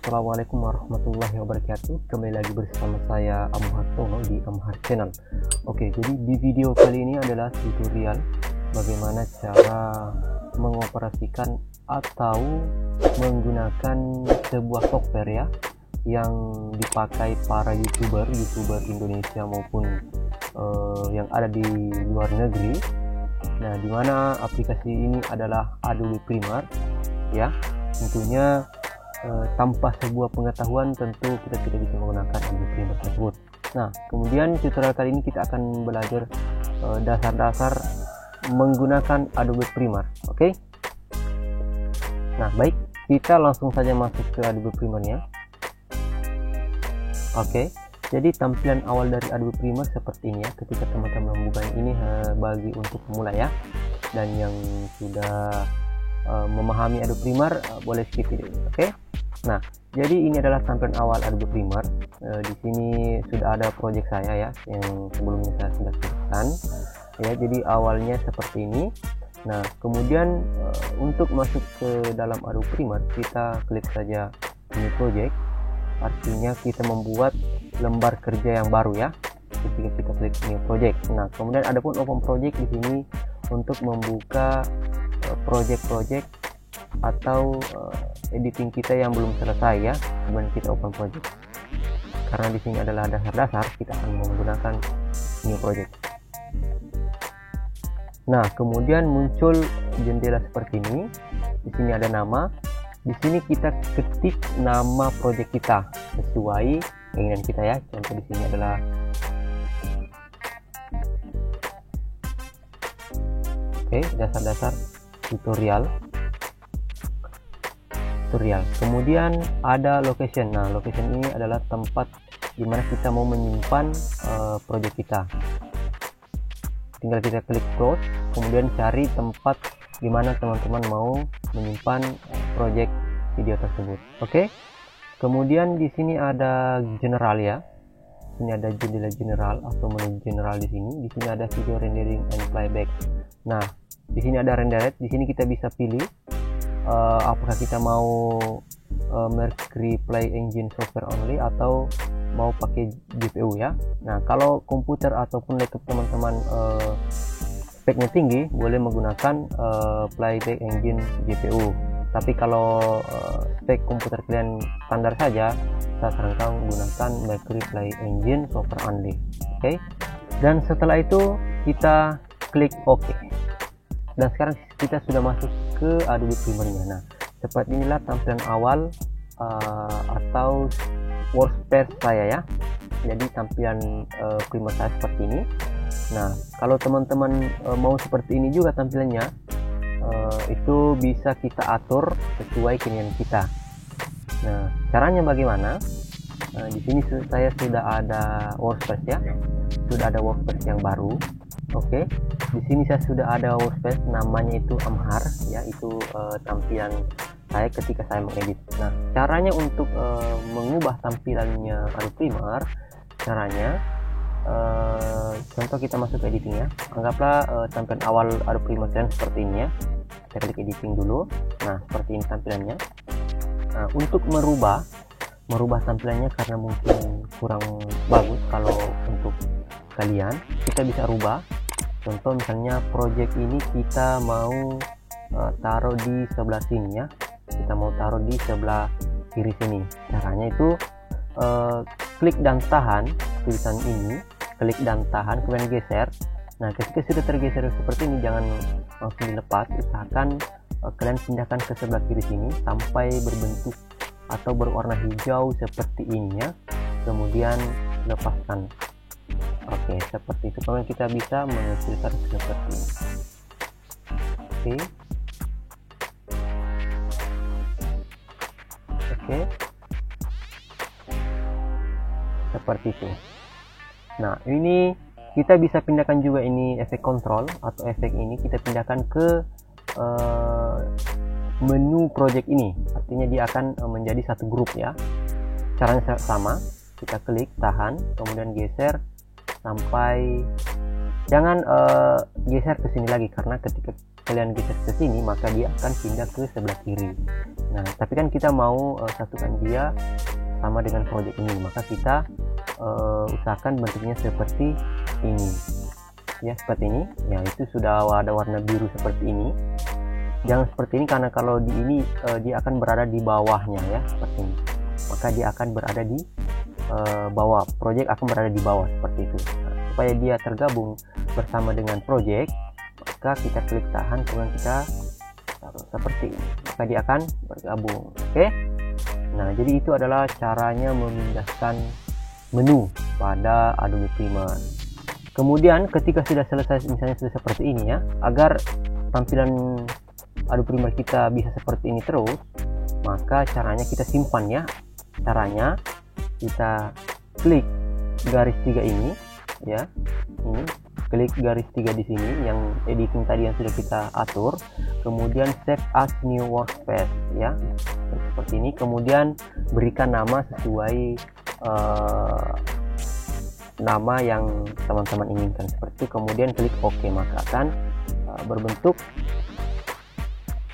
Assalamualaikum warahmatullahi wabarakatuh. Kembali lagi bersama saya Amhar Tono di Amhar Channel. Oke, jadi di video kali ini adalah tutorial bagaimana cara mengoperasikan atau menggunakan sebuah software ya yang dipakai para youtuber Indonesia maupun yang ada di luar negeri. Nah, dimana aplikasi ini adalah Adobe Premiere ya. Tentunya tanpa sebuah pengetahuan tentu kita tidak bisa menggunakan Adobe Premiere tersebut. Nah, kemudian tutorial kali ini kita akan belajar dasar-dasar menggunakan Adobe Premiere. Oke. Nah, baik, kita langsung saja masuk ke Adobe Premiere-nya. Oke. Jadi tampilan awal dari Adobe Premiere seperti ini ya. Ketika teman-teman membuka ini bagi untuk pemula ya. Dan yang sudah memahami Adobe Premiere boleh skip video ini. Oke. Nah, jadi ini adalah tampilan awal Adobe Premiere. Di sini sudah ada project saya ya, yang sebelumnya saya sudah tuliskan. Ya, jadi awalnya seperti ini. Nah, kemudian untuk masuk ke dalam Adobe Premiere, kita klik saja New Project. Artinya kita membuat lembar kerja yang baru ya. Ketika kita klik New Project. Nah, kemudian ada pun Open Project di sini untuk membuka project-project atau editing kita yang belum selesai ya. Kemudian kita open project. Karena di sini adalah dasar-dasar, kita akan menggunakan new project. Nah, kemudian muncul jendela seperti ini. Di sini ada nama. Di sini kita ketik nama project kita sesuai keinginan kita ya. Contoh di sini adalah dasar-dasar tutorial. Kemudian ada location. Nah, location ini adalah tempat dimana kita mau menyimpan project kita. Tinggal kita klik close, kemudian cari tempat dimana teman-teman mau menyimpan project video tersebut. Oke. Kemudian di sini ada general ya. Ini ada jendela general atau menu general di sini. Di sini ada video rendering and playback. Nah, di sini ada rendered. Di sini kita bisa pilih apakah kita mau Mercury Play Engine software only atau mau pakai GPU ya. Nah, kalau komputer ataupun laptop teman-teman speknya tinggi, boleh menggunakan Playback Engine GPU. Tapi kalau spek komputer kalian standar saja, saya sarankan menggunakan Mercury Play Engine software only. Oke. Dan setelah itu kita klik OK. Dan sekarang kita sudah masuk ke Adobe Premiere-nya. Nah, seperti inilah tampilan awal atau workspace saya ya. Jadi tampilan Premiere saya seperti ini. Nah, kalau teman-teman mau seperti ini juga tampilannya, itu bisa kita atur sesuai keinginan kita. Nah, caranya bagaimana? Nah, di sini saya sudah ada workspace ya. Sudah ada workspace yang baru. Oke, di sini saya sudah ada workspace namanya itu Amhar ya, itu tampilan saya ketika saya mengedit. Nah, caranya untuk mengubah tampilannya Adobe Premiere, caranya contoh kita masuk ke editing ya. Anggaplah tampilan awal Adobe Premiere yang seperti ini ya. Kita klik editing dulu. Nah, seperti ini tampilannya. Nah, untuk merubah tampilannya karena mungkin kurang bagus kalau untuk kalian, kita bisa rubah. Contoh misalnya project ini kita mau taruh di sebelah sini ya. Kita mau taruh di sebelah kiri sini. Caranya itu klik dan tahan tulisan ini, klik dan tahan, kemudian geser. Nah, ketika sudah tergeser seperti ini, jangan langsung dilepas. Usahakan kalian pindahkan ke sebelah kiri sini sampai berbentuk atau berwarna hijau seperti ini ya. Kemudian lepaskan. Oke, seperti itu. Kemudian kita bisa mengecilkan seperti ini. Oke. Seperti itu. Nah, ini kita bisa pindahkan juga ini efek kontrol atau efek ini kita pindahkan ke menu project ini. Artinya dia akan menjadi satu grup ya. Caranya sama. Kita klik, tahan, kemudian geser sampai, jangan geser ke sini lagi, karena ketika kalian geser ke sini, maka dia akan pindah ke sebelah kiri. Nah, tapi kan kita mau satukan dia sama dengan project ini, maka kita usahakan bentuknya seperti ini ya, seperti ini ya. Itu sudah ada warna biru seperti ini. Jangan seperti ini, karena kalau di ini dia akan berada di bawahnya ya, seperti ini. Maka dia akan berada di bawah, project akan berada di bawah seperti itu. Nah, supaya dia tergabung bersama dengan project, maka kita klik tahan, kemudian kita taruh seperti ini, maka dia akan bergabung. Oke. Nah, jadi itu adalah caranya memindahkan menu pada Adobe Premiere. Kemudian ketika sudah selesai, misalnya sudah seperti ini ya, agar tampilan Adobe Premiere kita bisa seperti ini terus, maka caranya kita simpan ya. Caranya kita klik garis 3 ini ya, ini klik garis 3 di sini yang editing tadi yang sudah kita atur, kemudian save as new workspace ya, seperti ini. Kemudian berikan nama sesuai nama yang teman-teman inginkan seperti itu. Kemudian klik OK, maka akan berbentuk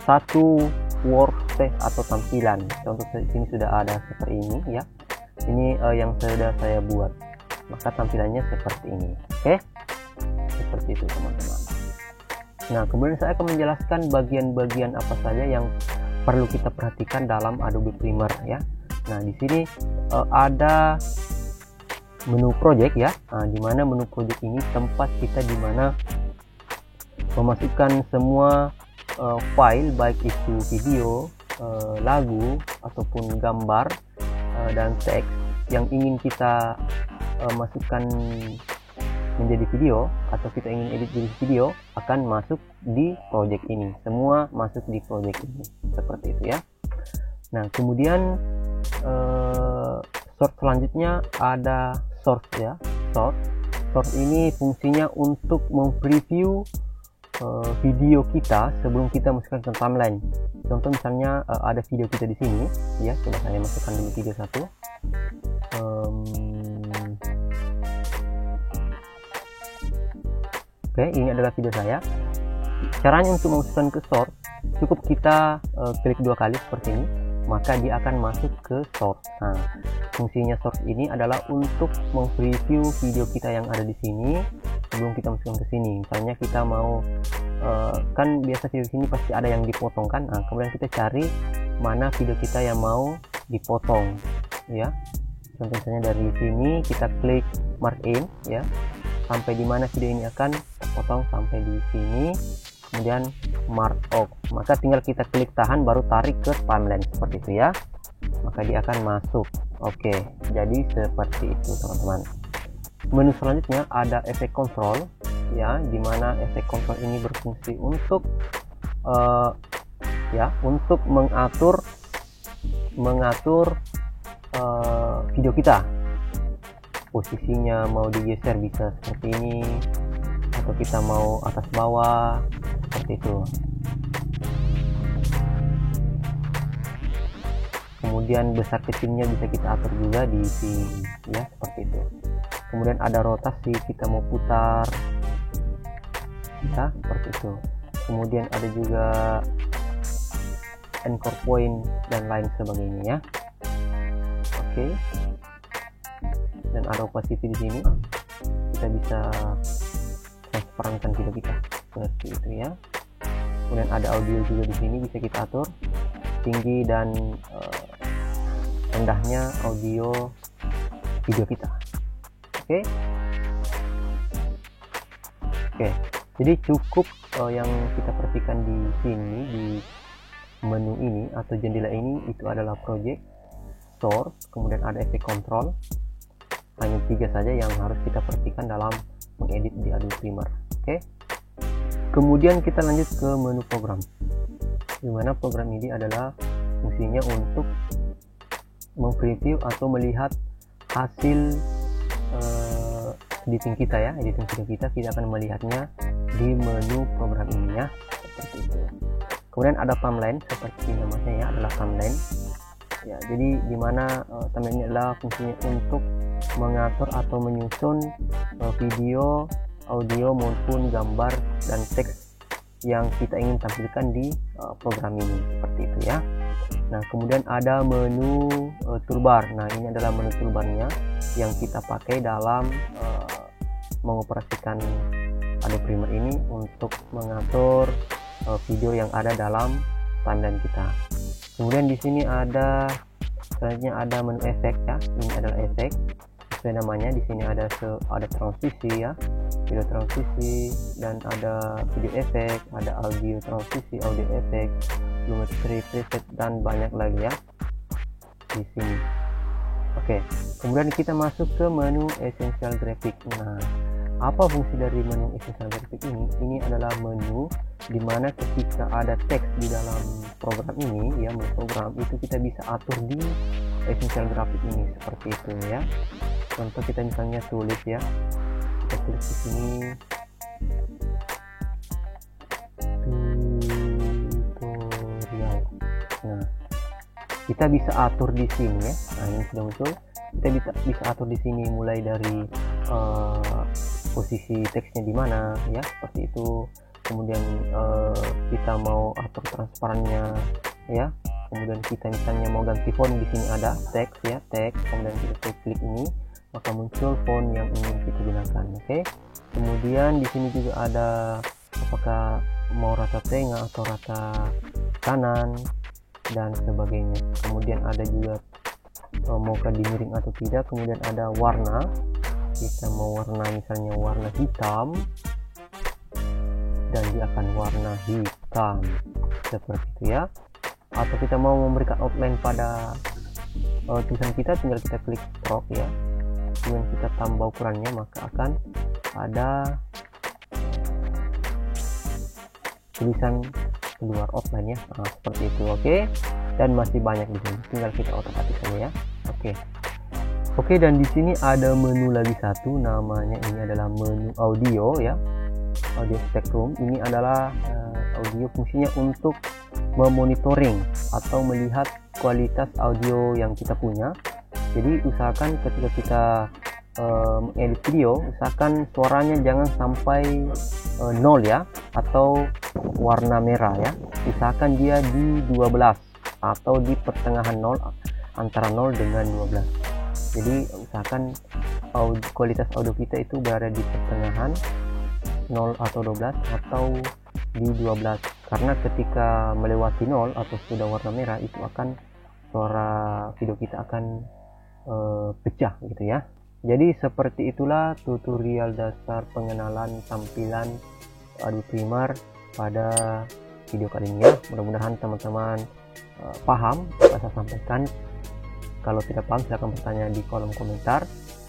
satu workspace atau tampilan. Contoh di sini sudah ada seperti ini ya. Ini yang sudah saya buat, maka tampilannya seperti ini. Oke, seperti itu teman-teman. Nah, kemudian saya akan menjelaskan bagian-bagian apa saja yang perlu kita perhatikan dalam Adobe Premiere ya. Nah, di sini ada menu project ya. Nah, di mana menu project ini tempat kita di mana memasukkan semua file, baik itu video, lagu ataupun gambar dan teks yang ingin kita masukkan menjadi video, atau kita ingin edit jadi video, akan masuk di project ini. Semua masuk di project ini seperti itu ya. Nah, kemudian source selanjutnya ada source ya. Source ini fungsinya untuk mempreview video kita sebelum kita masukkan ke timeline. Contoh misalnya ada video kita di sini ya, coba saya masukkan dulu video satu. Oke, ini adalah video saya. Caranya untuk memasukkan ke source, cukup kita klik 2 kali seperti ini, maka dia akan masuk ke source. Nah, fungsinya source ini adalah untuk mempreview video kita yang ada di sini sebelum kita masukkan ke sini. Misalnya kita mau kan biasa video sini pasti ada yang dipotong kan. Nah, kemudian kita cari mana video kita yang mau dipotong ya. Contoh misalnya dari sini kita klik mark in ya, sampai di mana video ini akan terpotong sampai di sini, kemudian mark off, maka tinggal kita klik tahan baru tarik ke timeline seperti itu ya, maka dia akan masuk. Oke, jadi seperti itu teman-teman. Menu selanjutnya ada efek control ya, dimana efek control ini berfungsi untuk untuk mengatur video kita. Posisinya mau digeser bisa seperti ini, atau kita mau atas bawah seperti itu. Kemudian besar kecilnya bisa kita atur juga di sini ya, seperti itu. Kemudian ada rotasi, kita mau putar bisa seperti itu. Kemudian ada juga anchor point dan lain sebagainya ya. Oke. Dan ada opacity di sini, kita bisa transparankan video kita seperti itu ya. Kemudian ada audio juga di sini, bisa kita atur tinggi dan rendahnya audio video kita. Oke. Jadi cukup yang kita perhatikan di sini, di menu ini atau jendela ini, itu adalah project, source, kemudian ada efek control. Hanya 3 saja yang harus kita perhatikan dalam mengedit di Adobe Premiere. Oke. Kemudian kita lanjut ke menu program, dimana program ini adalah fungsinya untuk mempreview atau melihat hasil editing kita ya, editing video kita akan melihatnya di menu program ini ya, seperti itu. Kemudian ada timeline, seperti namanya ya, adalah timeline ya. Jadi dimana timeline ini adalah fungsinya untuk mengatur atau menyusun video, audio maupun gambar dan teks yang kita ingin tampilkan di program ini, seperti itu ya. Nah, kemudian ada menu toolbar. Nah, ini adalah menu toolbarnya yang kita pakai dalam mengoperasikan Adobe Premiere ini untuk mengatur video yang ada dalam timeline kita. Kemudian di sini ada selanjutnya ada menu efek ya. Ini adalah efek sesuai namanya. Di sini ada transisi ya, video transisi, dan ada video efek, ada audio transisi, audio efek, geometry preset, dan banyak lagi ya di sini. Oke, kemudian kita masuk ke menu essential graphic. Nah, apa fungsi dari menu essential graphic ini? Ini adalah menu dimana ketika ada teks di dalam program ini ya, menu program itu kita bisa atur di essential graphic ini seperti itu ya. Contoh kita misalnya tulis ya, kita tulis di sini tutorial. Nah, kita bisa atur di sini ya. Nah, ini sudah muncul. Kita bisa atur di sini mulai dari posisi teksnya di mana ya, seperti itu. Kemudian kita mau atur transparannya ya. Kemudian kita misalnya mau ganti font, di sini ada teks ya, teks. Kemudian kita klik ini, maka muncul font yang ingin kita gunakan. Oke. Kemudian di sini juga ada apakah mau rata tengah atau rata kanan dan sebagainya. Kemudian ada juga maukah dimiring atau tidak. Kemudian ada warna, kita mau warna misalnya warna hitam dan dia akan warna hitam seperti itu ya. Atau kita mau memberikan outline pada tulisan kita, tinggal kita klik stroke ya, kemudian kita tambah ukurannya, maka akan ada tulisan keluar outline ya. Nah, seperti itu. Oke. Dan masih banyak di sini, tinggal kita otomatis saja ya. Oke, dan di sini ada menu lagi satu, namanya ini adalah menu audio ya, audio spectrum. Ini adalah audio, fungsinya untuk memonitoring atau melihat kualitas audio yang kita punya. Jadi usahakan ketika kita mengedit video, usahakan suaranya jangan sampai 0 ya, atau warna merah ya. Usahakan dia di 12 atau di pertengahan 0, antara 0 dengan 12. Jadi usahakan kualitas audio kita itu berada di pertengahan 0 atau 12 atau di 12, karena ketika melewati 0 atau sudah warna merah itu akan suara video kita akan pecah gitu ya. Jadi seperti itulah tutorial dasar pengenalan tampilan Adobe Premiere pada video kali ini ya. Mudah-mudahan teman-teman paham apa saya sampaikan. Kalau tidak paham silahkan bertanya di kolom komentar.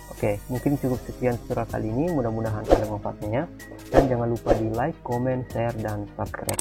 Oke, mungkin cukup sekian tutorial kali ini. Mudah-mudahan ada manfaatnya. Dan jangan lupa di like, comment, share, dan subscribe.